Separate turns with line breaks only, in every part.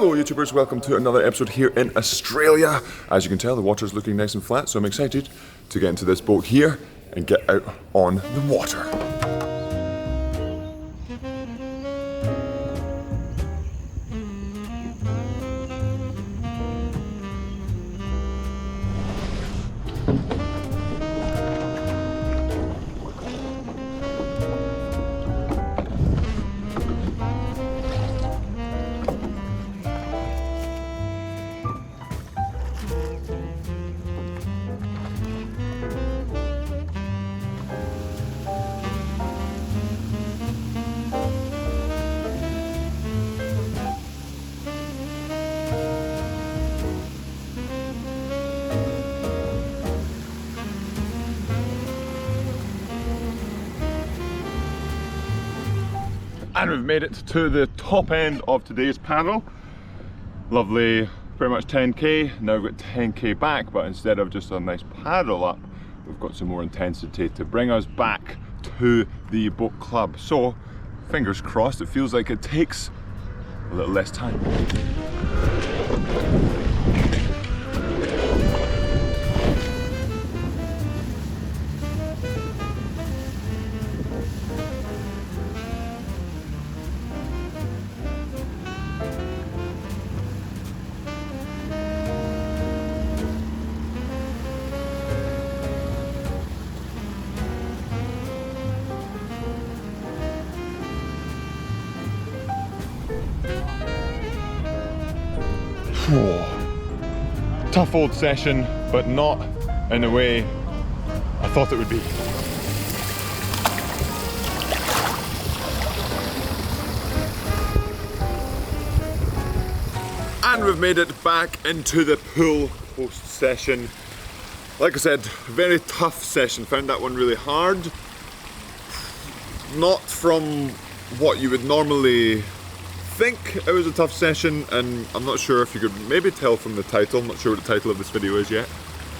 Hello YouTubers, welcome to another episode here in Australia. As you can tell, the water's looking nice and flat, so I'm excited to get into this boat here and get out on the water. And we've made it to the top end of today's paddle. Lovely, pretty much 10k. Now we've got 10k back, but instead of just a nice paddle up, we've got some more intensity to bring us back to the boat club. So, fingers crossed, it feels like it takes a little less time. Tough old session, but not in the way I thought it would be. And we've made it back into the pool post session. Like I said, very tough session. Found that one really hard. Not from what you would normally think it was a tough session, and I'm not sure if you could maybe tell from the title. I'm not sure what the title of this video is yet,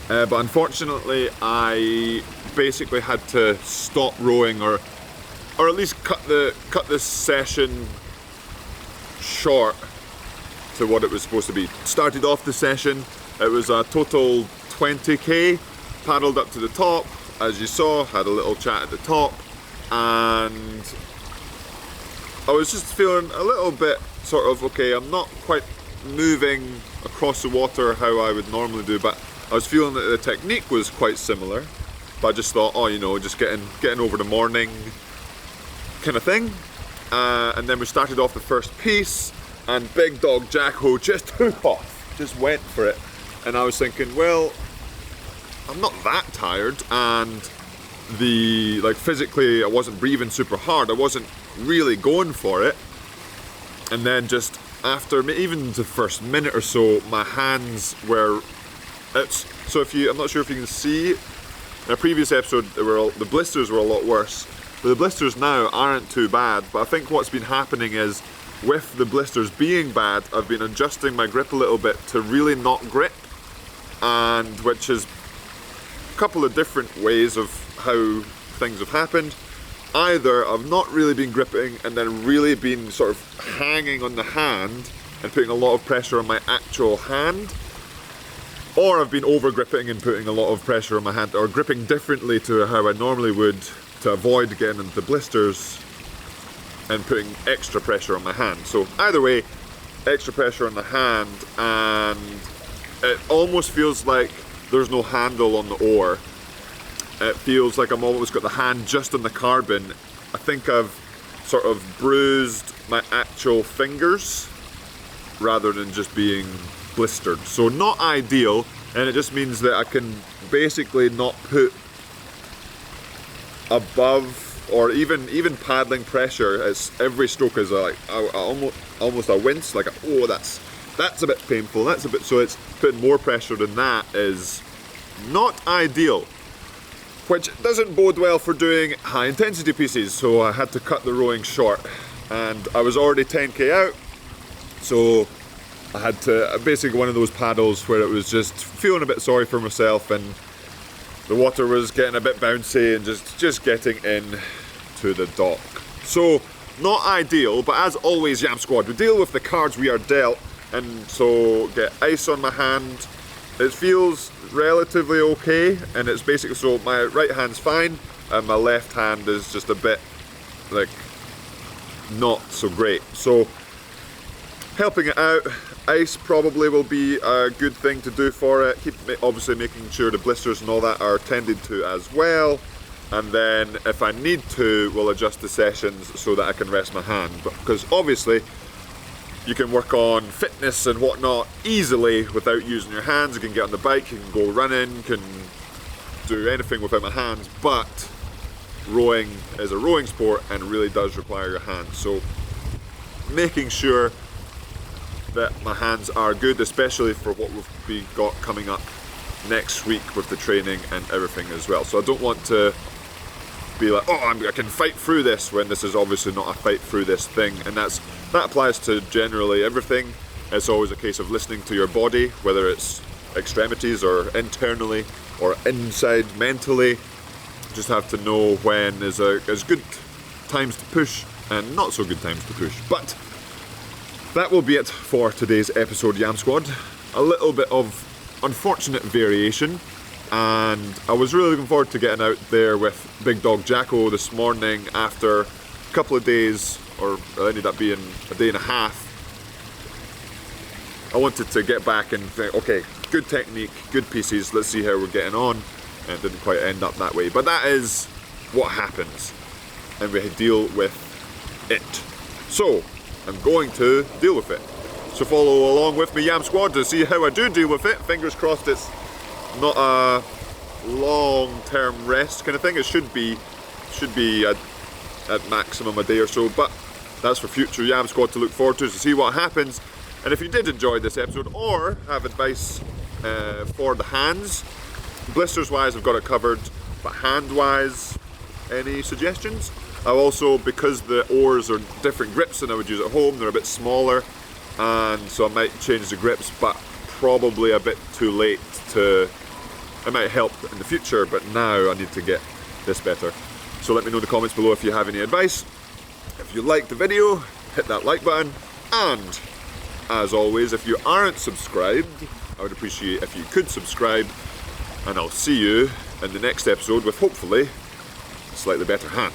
but unfortunately I basically had to stop rowing, or at least cut this session short to what it was supposed to be. Started off the session, it was a total 20k, paddled up to the top, as you saw, had a little chat at the top, and I was just feeling a little bit sort of, okay, I'm not quite moving across the water how I would normally do, but I was feeling that the technique was quite similar. But I just thought, oh, you know, just getting over the morning kind of thing. And then we started off the first piece, and big dog Jacko just took off, just went for it. And I was thinking, well, I'm not that tired, and physically I wasn't breathing super hard, I wasn't really going for it. And then just after even the first minute or so, my hands were, so I'm not sure if you can see, in a previous episode the blisters were a lot worse, but the blisters now aren't too bad. But I think what's been happening is, with the blisters being bad, I've been adjusting my grip a little bit to really not grip, and which is a couple of different ways of how things have happened. Either I've not really been gripping and then really been sort of hanging on the hand and putting a lot of pressure on my actual hand, or I've been over gripping and putting a lot of pressure on my hand, or gripping differently to how I normally would to avoid getting into blisters and putting extra pressure on my hand. So either way, extra pressure on the hand, and it almost feels like there's no handle on the oar. It feels like I'm almost got the hand just on the carbon. I think I've sort of bruised my actual fingers rather than just being blistered. So not ideal, and it just means that I can basically not put above or even paddling pressure. As every stroke is like almost a wince, like oh, that's a bit painful, that's a bit, so it's putting more pressure than that is not ideal, which doesn't bode well for doing high intensity pieces. So I had to cut the rowing short, and I was already 10k out, so I had to, basically one of those paddles where it was just feeling a bit sorry for myself, and the water was getting a bit bouncy and just getting in to the dock. So not ideal, but as always, Yam Squad, we deal with the cards we are dealt. and so get ice on my hand. It feels relatively okay, and it's basically, so my right hand's fine and my left hand is just a bit like not so great. So helping it out, ice probably will be a good thing to do for it. Keep obviously making sure the blisters and all that are tended to as well. And then if I need to, we'll adjust the sessions so that I can rest my hand. Because obviously you can work on fitness and whatnot easily without using your hands. You can get on the bike, you can go running, can do anything without my hands, but rowing is a rowing sport and really does require your hands. So making sure that my hands are good, especially for what we've got coming up next week with the training and everything as well. So I don't want to be like, oh, I can fight through this, when this is obviously not a fight through this thing. And that applies to generally everything. It's always a case of listening to your body, whether it's extremities or internally or inside mentally. Just have to know when is good times to push and not so good times to push. But that will be it for today's episode, Yam Squad. A little bit of unfortunate variation, and I was really looking forward to getting out there with Big Dog Jacko this morning after a couple of days, or it ended up being a day and a half. I wanted to get back and think, okay, good technique, good pieces, let's see how we're getting on, and it didn't quite end up that way. But that is what happens, and we deal with it. So I'm going to deal with it. So follow along with me, Yam Squad, to see how I do deal with it. Fingers crossed it's not a long-term rest kind of thing. It should be at maximum a day or so, but that's for future Yam Squad to look forward to see what happens. And if you did enjoy this episode or have advice for the hands, blisters wise I've got it covered, but hand wise, any suggestions? I've also, because the oars are different grips than I would use at home, they're a bit smaller, and so I might change the grips, but probably a bit too late to. It might help in the future, but now I need to get this better. So let me know in the comments below if you have any advice. If you liked the video, hit that like button, and as always, if you aren't subscribed, I would appreciate if you could subscribe, and I'll see you in the next episode with hopefully a slightly better hand.